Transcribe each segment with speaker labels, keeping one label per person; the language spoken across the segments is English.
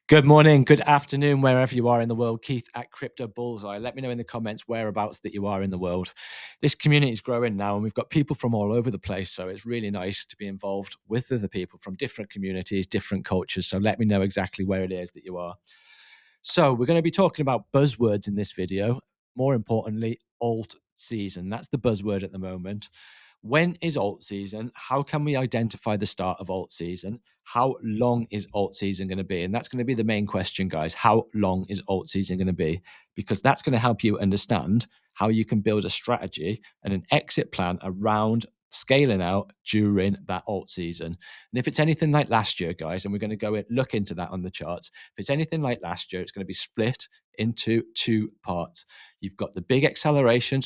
Speaker 1: Good morning, good afternoon, wherever you are in the world. Keith at Crypto Bullseye. Let me know in the comments whereabouts that you are in the world. This community is growing now, and we've got people from all over the place. So it's really nice to be involved with other people from different communities, different cultures. So let me know exactly where it is that you are. So we're going to be talking about buzzwords in this video. More importantly, alt season. That's the buzzword at the moment. When is alt season? How can we identify the start of alt season? How long is alt season going to be? And that's going to be the main question, guys. How long is alt season going to be? Because that's going to help you understand how you can build a strategy and an exit plan around scaling out during that alt season. And if it's anything like last year, guys, and we're going to look into that on the charts. If it's anything like last year, it's going to be split into two parts. You've got the big acceleration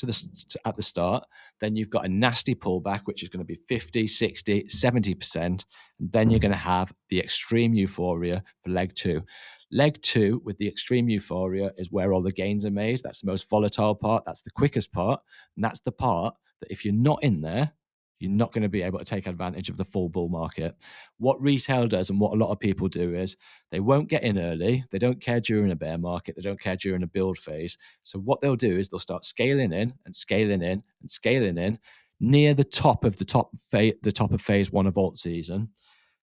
Speaker 1: at the start, then you've got a nasty pullback, which is going to be 50, 60, 70%. And then you're going to have the extreme euphoria for leg two. Leg two with the extreme euphoria is where all the gains are made. That's the most volatile part. That's the quickest part. And that's the part that if you're not in there, you're not going to be able to take advantage of the full bull market. What retail does and what a lot of people do is they won't get in early. They don't care during a bear market. They don't care during a build phase. So what they'll do is they'll start scaling in and scaling in and scaling in near the top of phase one of alt season.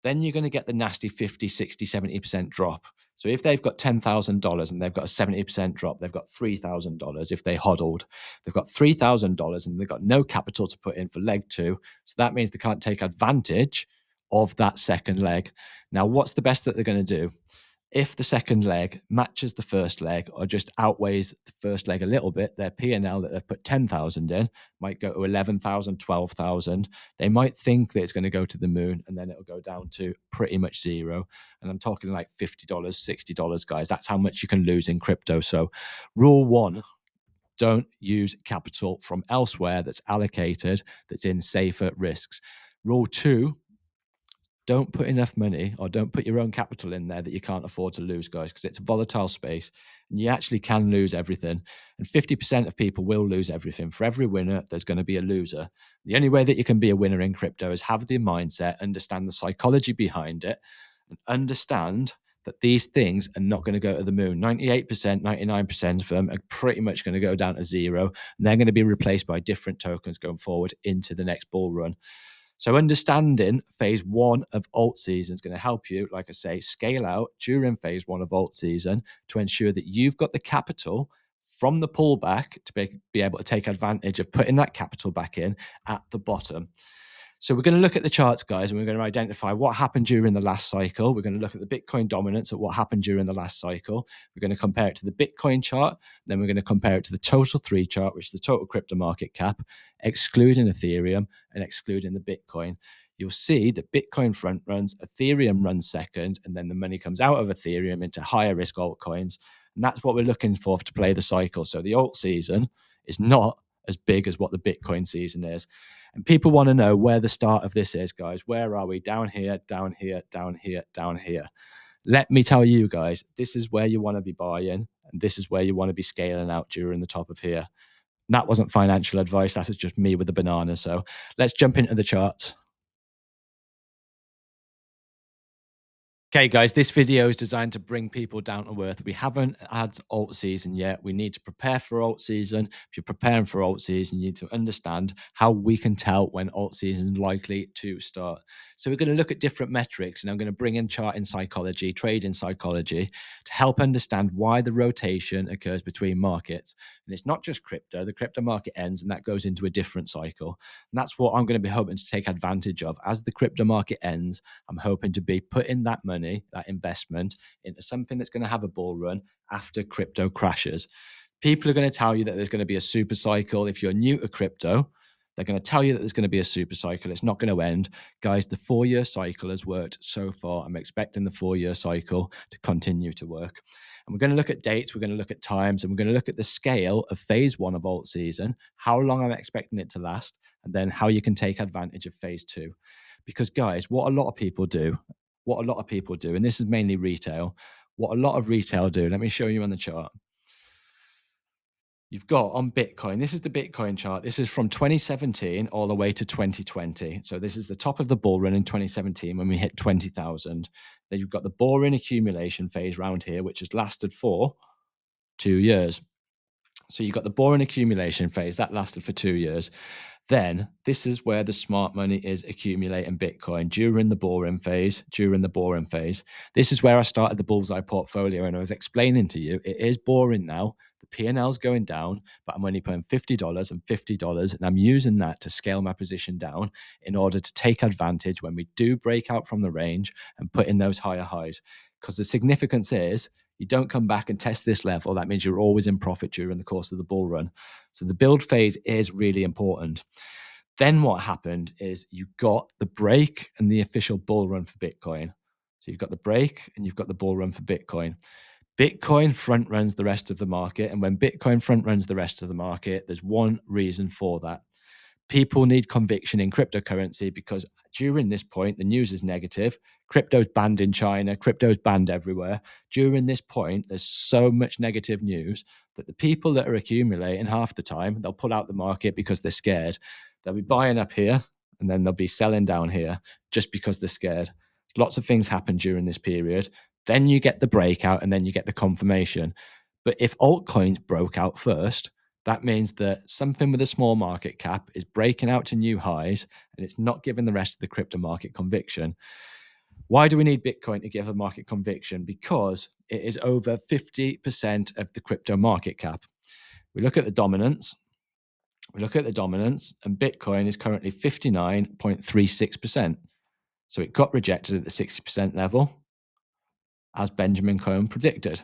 Speaker 1: Then you're going to get the nasty 50, 60, 70% drop. So if they've got $10,000 and they've got a 70% drop, they've got $3,000 if they hodled. They've got $3,000 and they've got no capital to put in for leg two. So that means they can't take advantage of that second leg. Now, what's the best that they're going to do? If the second leg matches the first leg or just outweighs the first leg a little bit, their P&L that they've put 10,000 in might go to 11,000, 12,000. They might think that it's going to go to the moon and then it'll go down to pretty much zero. And I'm talking like $50, $60, guys. That's how much you can lose in crypto. So rule one, don't use capital from elsewhere that's allocated, that's in safer risks. Rule two, don't put enough money or don't put your own capital in there that you can't afford to lose, guys, because it's a volatile space and you actually can lose everything. And 50% of people will lose everything. For every winner, there's going to be a loser. The only way that you can be a winner in crypto is have the mindset, understand the psychology behind it, and understand that these things are not going to go to the moon. 98%, 99% of them are pretty much going to go down to zero. And they're going to be replaced by different tokens going forward into the next bull run. So understanding phase one of alt season is going to help you, like I say, scale out during phase one of alt season to ensure that you've got the capital from the pullback to be able to take advantage of putting that capital back in at the bottom. So we're going to look at the charts, guys, and we're going to identify what happened during the last cycle. We're going to look at the Bitcoin dominance at what happened during the last cycle. We're going to compare it to the Bitcoin chart. Then we're going to compare it to the total three chart, which is the total crypto market cap, excluding Ethereum and excluding the Bitcoin. You'll see that Bitcoin front runs, Ethereum runs second, and then the money comes out of Ethereum into higher risk altcoins. And that's what we're looking for to play the cycle. So the alt season is not as big as what the Bitcoin season is. And people want to know where the start of this is, guys. Where are we? Down here, down here, down here, down here. Let me tell you, guys, this is where you want to be buying, and this is where you want to be scaling out during the top of here. And that wasn't financial advice. That is just me with the banana. So let's jump into the charts. Okay, guys, this video is designed to bring people down to earth. We haven't had alt season yet. We need to prepare for alt season. If you're preparing for alt season, you need to understand how we can tell when alt season is likely to start. So we're going to look at different metrics, and I'm going to bring in charting psychology, trading psychology, to help understand why the rotation occurs between markets. And it's not just crypto. The crypto market ends, and that goes into a different cycle. And that's what I'm going to be hoping to take advantage of. As the crypto market ends, I'm hoping to be putting that money, that investment, into something that's going to have a bull run after crypto crashes. People are going to tell you that there's going to be a super cycle. If you're new to crypto, they're going to tell you that there's going to be a super cycle. It's not going to end. Guys, the 4-year cycle has worked so far. I'm expecting the 4-year cycle to continue to work. And we're going to look at dates, we're going to look at times, and we're going to look at the scale of phase one of alt season, how long I'm expecting it to last, and then how you can take advantage of phase two. Because, guys, what a lot of people do, and this is mainly retail, what a lot of retail do, let me show you on the chart. You've got on Bitcoin, this is the Bitcoin chart. This is from 2017 all the way to 2020. So this is the top of the bull run in 2017 when we hit 20,000. Then you've got the boring accumulation phase round here, which has lasted for 2 years. So you've got the boring accumulation phase that lasted for 2 years. Then this is where the smart money is accumulating Bitcoin during the boring phase. During the boring phase, this is where I started the Bullseye portfolio, and I was explaining to you it is boring now. The P&L is going down, but I'm only putting $50 and $50, and I'm using that to scale my position down in order to take advantage when we do break out from the range and put in those higher highs. Because the significance is you don't come back and test this level. That means you're always in profit during the course of the bull run. So the build phase is really important. Then what happened is you got the break and the official bull run for Bitcoin. So you've got the break and you've got the bull run for Bitcoin. Bitcoin front runs the rest of the market. And when Bitcoin front runs the rest of the market, there's one reason for that. People need conviction in cryptocurrency because during this point, the news is negative. Crypto's banned in China, crypto's banned everywhere. During this point, there's so much negative news that the people that are accumulating half the time, they'll pull out the market because they're scared. They'll be buying up here and then they'll be selling down here just because they're scared. Lots of things happen during this period. Then you get the breakout and then you get the confirmation. But if altcoins broke out first, that means that something with a small market cap is breaking out to new highs and it's not giving the rest of the crypto market conviction. Why do we need Bitcoin to give a market conviction? Because it is over 50% of the crypto market cap. We look at the dominance. We look at the dominance, and Bitcoin is currently 59.36%. So it got rejected at the 60% level, as Benjamin Cohen predicted.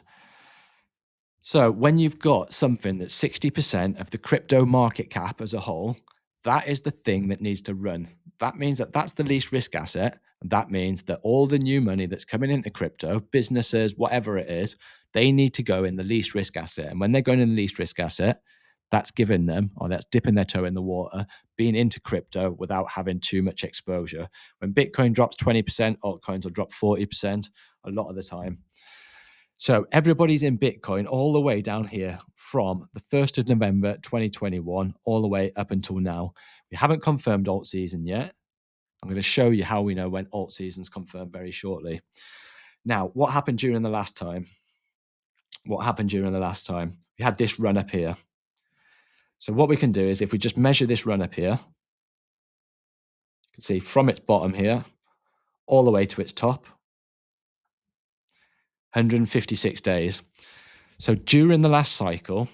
Speaker 1: So when you've got something that's 60% of the crypto market cap as a whole, that is the thing that needs to run. That means that that's the least risk asset. And that means that all the new money that's coming into crypto, businesses, whatever it is, they need to go in the least risk asset. And when they're going in the least risk asset, that's giving them, or that's dipping their toe in the water, being into crypto without having too much exposure. When Bitcoin drops 20%, altcoins will drop 40% a lot of the time. So everybody's in Bitcoin all the way down here from the 1st of November 2021 all the way up until now. We haven't confirmed Altseason yet. I'm going to show you how we know when Altseason's confirmed very shortly. Now, what happened during the last time? What happened during the last time? We had this run up here. So what we can do is if we just measure this run up here, you can see from its bottom here all the way to its top, 156 days. So during the last cycle,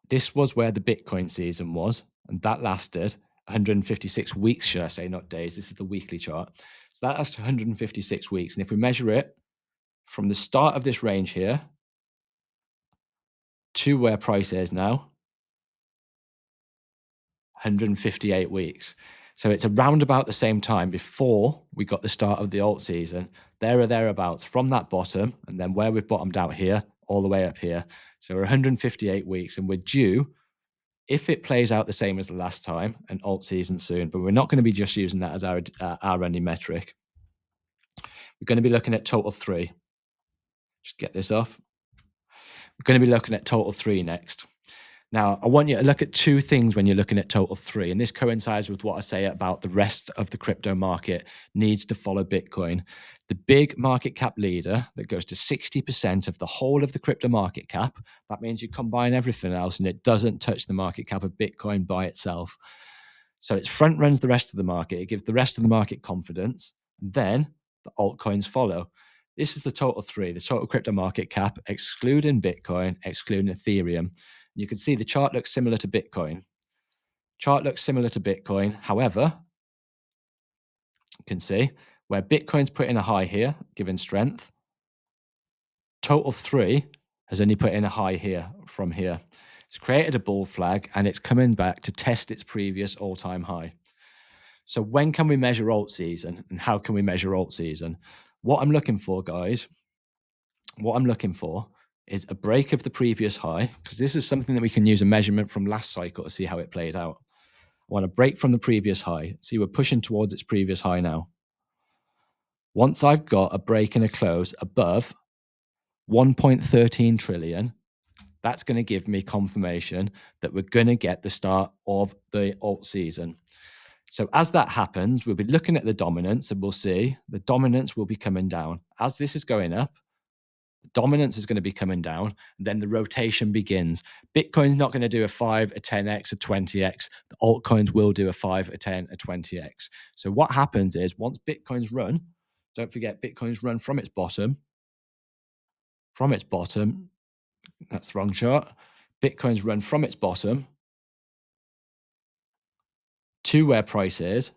Speaker 1: this was where the Bitcoin season was, and that lasted 156 weeks, should I say, not days. This is the weekly chart. So that lasted 156 weeks. And if we measure it from the start of this range here to where price is now, 158 weeks. So it's around about the same time before we got the start of the alt season, there or thereabouts from that bottom, and then where we've bottomed out here, all the way up here. So we're 158 weeks, and we're due, if it plays out the same as the last time, an alt season soon. But we're not going to be just using that as our only metric. We're going to be looking at total 3. Just get this off. We're going to be looking at total 3 next. Now, I want you to look at 2 things when you're looking at total 3, and this coincides with what I say about the rest of the crypto market needs to follow Bitcoin. The big market cap leader that goes to 60% of the whole of the crypto market cap, that means you combine everything else and it doesn't touch the market cap of Bitcoin by itself. So it front runs the rest of the market. It gives the rest of the market confidence. And then the altcoins follow. This is the total 3, the total crypto market cap, excluding Bitcoin, excluding Ethereum. You can see the chart looks similar to Bitcoin. Chart looks similar to Bitcoin. However, you can see where Bitcoin's put in a high here, giving strength. Total 3 has only put in a high here from here. It's created a bull flag and it's coming back to test its previous all-time high. So when can we measure alt season and how can we measure alt season? What I'm looking for, guys, what I'm looking for is a break of the previous high, because this is something that we can use a measurement from last cycle to see how it played out. I want a break from the previous high. See, we're pushing towards its previous high now. Once I've got a break and a close above 1.13 trillion, That's going to give me confirmation that we're going to get the start of the alt season. So as that happens, we'll be looking at the dominance and we'll see the dominance will be coming down. As this is going up, the dominance is going to be coming down, and then the rotation begins. Bitcoin's not going to do a 5, a 10x, a 20x. The altcoins will do a 5, a 10, a 20x. So what happens is once Bitcoin's run, don't forget Bitcoin's run from its bottom, that's the wrong chart. Bitcoin's run from its bottom to where price is,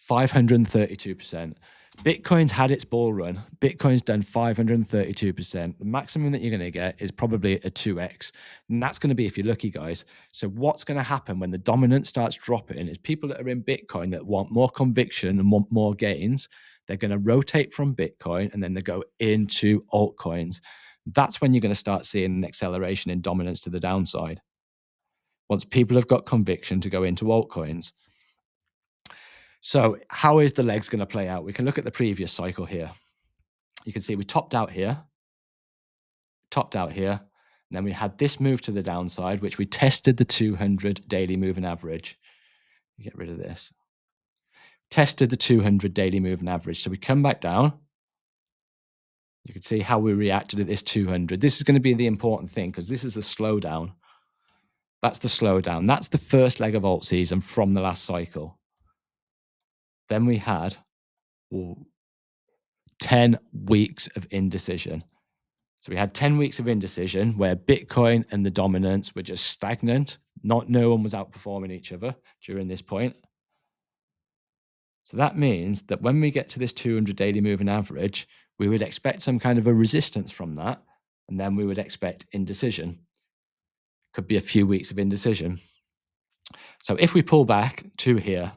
Speaker 1: 532%. Bitcoin's had its bull run. Bitcoin's done 532%. The maximum that you're going to get is probably a 2x. And that's going to be if you're lucky, guys. So what's going to happen when the dominance starts dropping is people that are in Bitcoin that want more conviction and want more gains, they're going to rotate from Bitcoin and then they go into altcoins. That's when you're going to start seeing an acceleration in dominance to the downside. Once people have got conviction to go into altcoins. So how is the legs going to play out? We can look at the previous cycle here. You can see we topped out here, and then we had this move to the downside, which we tested the 200 daily moving average. Get rid of this. Tested the 200 daily moving average. So we come back down. You can see how we reacted at this 200. This is going to be the important thing because this is the slowdown. That's the slowdown. That's the first leg of alt season from the last cycle. Then we had 10 weeks of indecision. So we had 10 weeks of indecision where Bitcoin and the dominance were just stagnant. No one was outperforming each other during this point. So that means that when we get to this 200 daily moving average, we would expect some kind of a resistance from that. And then we would expect indecision. Could be a few weeks of indecision. So if we pull back to here,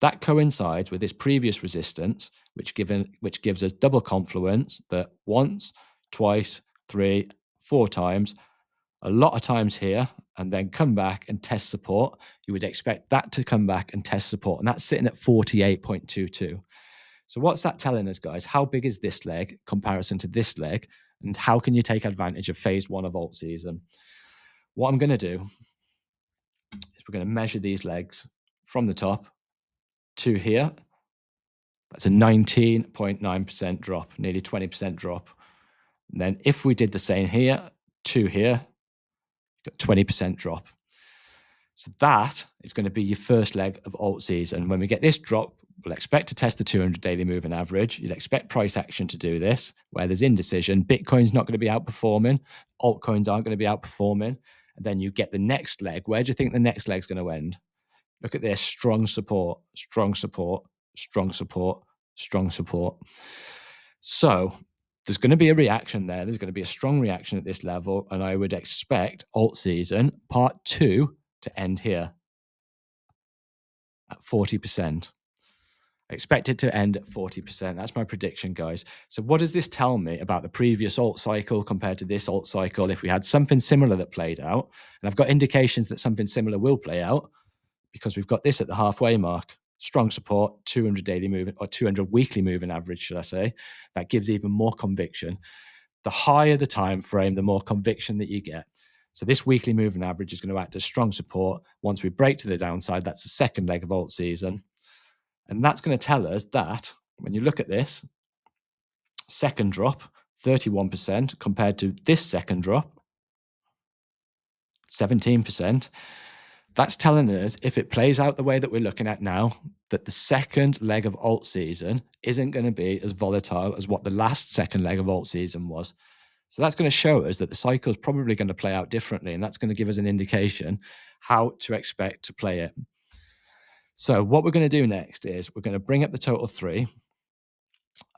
Speaker 1: that coincides with this previous resistance, which gives us double confluence that once, twice, 3, 4 times, a lot of times here, and then come back and test support. You would expect that to come back and test support, and that's sitting at 48.22. So what's that telling us, guys? How big is this leg in comparison to this leg, and how can you take advantage of phase 1 of alt season? What I'm going to do is we're going to measure these legs from the top to here. That's a 19.9% drop, nearly 20% drop. And then if we did the same here to here, got 20% drop. So that is going to be your first leg of alt season. When we get this drop, we'll expect to test the 200 daily moving average. You'd expect price action to do this, where there's indecision. Bitcoin's not going to be outperforming. Altcoins aren't going to be outperforming. And then you get the next leg. Where do you think the next leg's going to end? Look at this: strong support, strong support, strong support, strong support. So there's going to be a reaction there. There's going to be a strong reaction at this level. And I would expect alt season part 2 to end here at 40%. I expect it to end at 40%. That's my prediction, guys. So what does this tell me about the previous alt cycle compared to this alt cycle? If we had something similar that played out, and I've got indications that something similar will play out because we've got this at the halfway mark. Strong support, 200 daily moving or 200 weekly moving average, should I say. That gives even more conviction. The higher the time frame, the more conviction that you get. So this weekly moving average is going to act as strong support. Once we break to the downside, that's the second leg of alt season. And that's going to tell us that when you look at this second drop, 31% compared to this second drop, 17%. That's telling us if it plays out the way that we're looking at now, that the second leg of alt season isn't going to be as volatile as what the last second leg of alt season was. So that's going to show us that the cycle is probably going to play out differently, and that's going to give us an indication how to expect to play it. So what we're going to do next is we're going to bring up the total 3.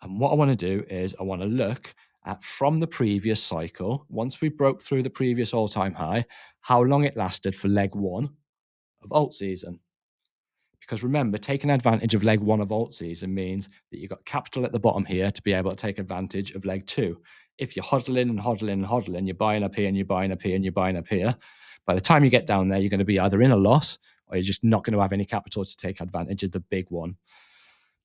Speaker 1: And what I want to do is I want to look at from the previous cycle, once we broke through the previous all-time high, how long it lasted for leg 1 of alt season. Because remember, taking advantage of leg 1 of alt season means that you've got capital at the bottom here to be able to take advantage of leg 2. If you're hodling and hodling and hodling, you're buying up here and you're buying up here and you're buying up here, by the time you get down there, you're going to be either in a loss or you're just not going to have any capital to take advantage of the big one.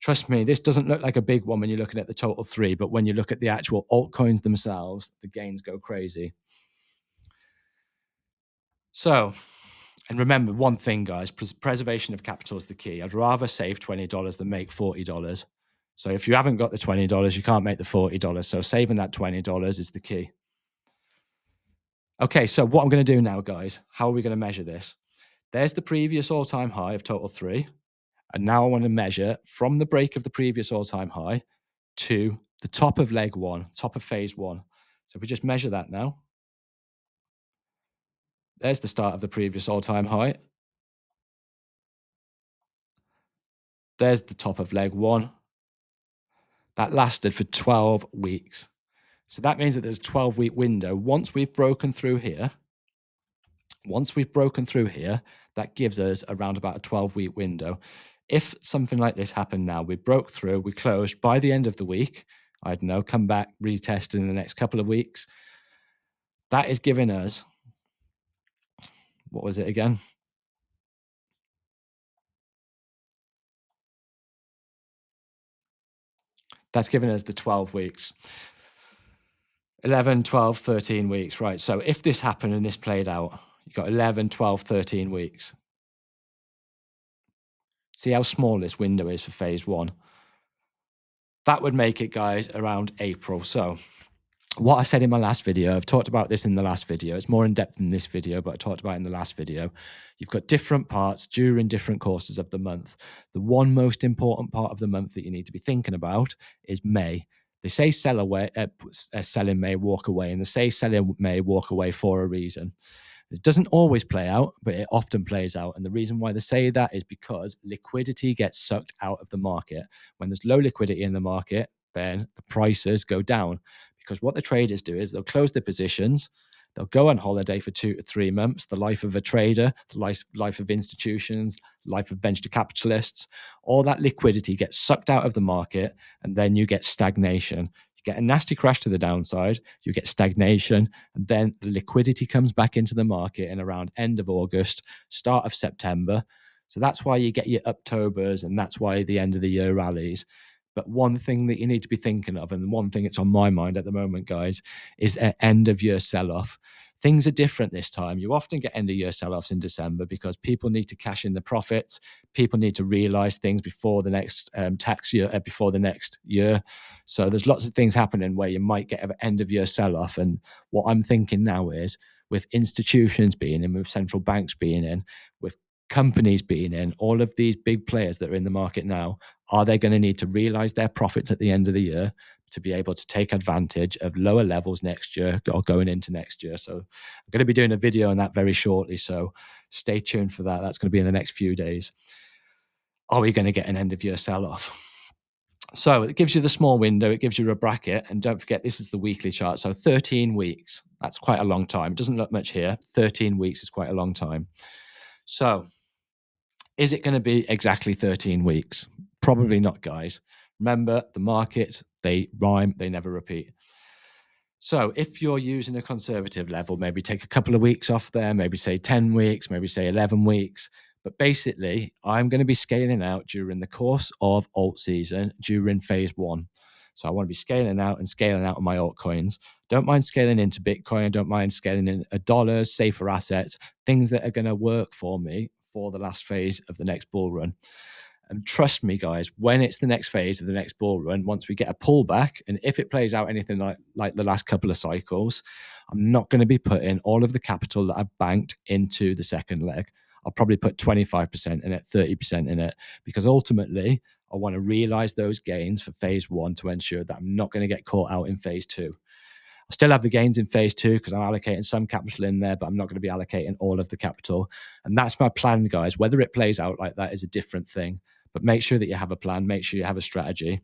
Speaker 1: Trust me, this doesn't look like a big one when you're looking at the total 3, but when you look at the actual altcoins themselves, the gains go crazy. So, and remember one thing, guys, preservation of capital is the key. I'd rather save $20 than make $40. So if you haven't got the $20, you can't make the $40. So saving that $20 is the key. Okay, so what I'm going to do now, guys, how are we going to measure this? There's the previous all-time high of total 3. And now I want to measure from the break of the previous all-time high to the top of leg 1, top of phase 1. So if we just measure that now, there's the start of the previous all-time high. There's the top of leg 1. That lasted for 12 weeks. So that means that there's a 12-week window. Once we've broken through here, that gives us around about a 12-week window. If something like this happened now, we broke through, we closed by the end of the week, I don't know, come back, retest in the next couple of weeks. That is giving us, what was it again? That's giving us the 12 weeks. 11, 12, 13 weeks, right? So if this happened and this played out, you've got 11, 12, 13 weeks. See how small this window is for phase 1. That would make it, guys, around April. So what I said in my last video, I've talked about this in the last video. It's more in depth in this video, but I talked about it in the last video. You've got different parts during different courses of the month. The one most important part of the month that you need to be thinking about is May. They say sell in May, walk away, and they say sell in May, walk away for a reason. It doesn't always play out, but it often plays out. And the reason why they say that is because liquidity gets sucked out of the market. When there's low liquidity in the market, then the prices go down. Because what the traders do is they'll close their positions, they'll go on holiday for 2 to 3 months. The life of a trader, the life of institutions, life of venture capitalists, all that liquidity gets sucked out of the market, and then you get stagnation. You get a nasty crash to the downside, you get stagnation, and then the liquidity comes back into the market in around end of August, start of September. So that's why you get your Octobers, and that's why the end of the year rallies. But one thing that you need to be thinking of, and one thing that's on my mind at the moment, guys, is an end of year sell off. Things are different this time. You often get end of year sell offs in December because people need to cash in the profits. People need to realize things before the next tax year, before the next year. So there's lots of things happening where you might get an end of year sell off. And what I'm thinking now is, with institutions being in, with central banks being in, with companies being in, all of these big players that are in the market now, are they going to need to realize their profits at the end of the year to be able to take advantage of lower levels next year or going into next year? So I'm going to be doing a video on that very shortly. So stay tuned for that. That's going to be in the next few days. Are we going to get an end of year sell off? So it gives you the small window, it gives you a bracket, and don't forget this is the weekly chart. So 13 weeks, that's quite a long time. It doesn't look much here. 13 weeks is quite a long time. So is it going to be exactly 13 weeks? Probably not, guys. Remember, the markets, they rhyme, they never repeat. So if you're using a conservative level, maybe take a couple of weeks off there, maybe say 10 weeks, maybe say 11 weeks. But basically, I'm going to be scaling out during the course of alt season during phase 1. So I want to be scaling out on my altcoins. Don't mind scaling into Bitcoin. Don't mind scaling in dollars, safer assets, things that are going to work for me for the last phase of the next bull run. And trust me, guys, when it's the next phase of the next bull run, once we get a pullback, and if it plays out anything like the last couple of cycles, I'm not going to be putting all of the capital that I've banked into the second leg. I'll probably put 25% in it, 30% in it, because ultimately I want to realize those gains for phase 1 to ensure that I'm not going to get caught out in phase 2. I still have the gains in phase 2 because I'm allocating some capital in there, but I'm not going to be allocating all of the capital. And that's my plan, guys. Whether it plays out like that is a different thing, but make sure that you have a plan, make sure you have a strategy.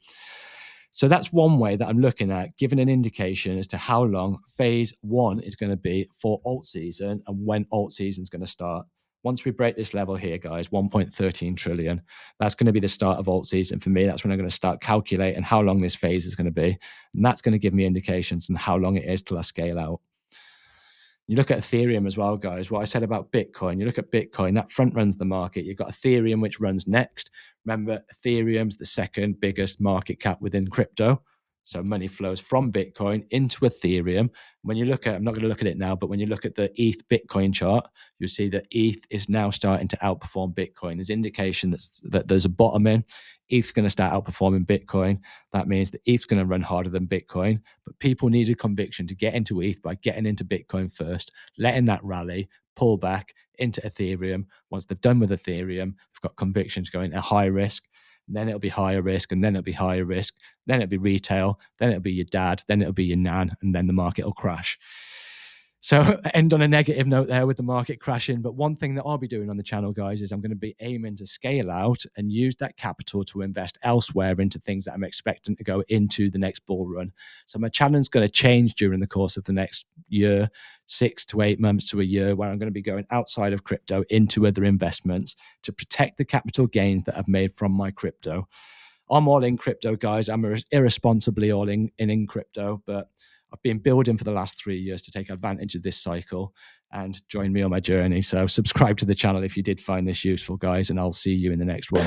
Speaker 1: So that's one way that I'm looking at, giving an indication as to how long phase 1 is going to be for alt season and when alt season is going to start. Once we break this level here, guys, 1.13 trillion, that's going to be the start of alt season for me. That's when I'm going to start calculating how long this phase is going to be. And that's going to give me indications on how long it is till I scale out. You look at Ethereum as well, guys. What I said about Bitcoin, you look at Bitcoin, that front runs the market. You've got Ethereum, which runs next. Remember, Ethereum's the second biggest market cap within crypto. So money flows from Bitcoin into Ethereum. When you look at, I'm not going to look at it now, but when you look at the ETH Bitcoin chart, you'll see that ETH is now starting to outperform Bitcoin. There's indication that there's a bottom in. ETH's going to start outperforming Bitcoin. That means that ETH's going to run harder than Bitcoin. But people needed conviction to get into ETH by getting into Bitcoin first, letting that rally, pull back into Ethereum. Once they've done with Ethereum, they've got conviction to go into high risk. And then it'll be higher risk, and then it'll be higher risk. Then it'll be retail. Then it'll be your dad. Then it'll be your nan, and then the market will crash. So end on a negative note there with the market crashing. But one thing that I'll be doing on the channel, guys, is I'm going to be aiming to scale out and use that capital to invest elsewhere into things that I'm expecting to go into the next bull run. So my channel's going to change during the course of the next year, 6 to 8 months to a year, where I'm going to be going outside of crypto into other investments to protect the capital gains that I've made from my crypto. I'm all in crypto, guys. I'm irresponsibly all in crypto, but I've been building for the last 3 years to take advantage of this cycle, and join me on my journey. So subscribe to the channel if you did find this useful, guys, and I'll see you in the next one.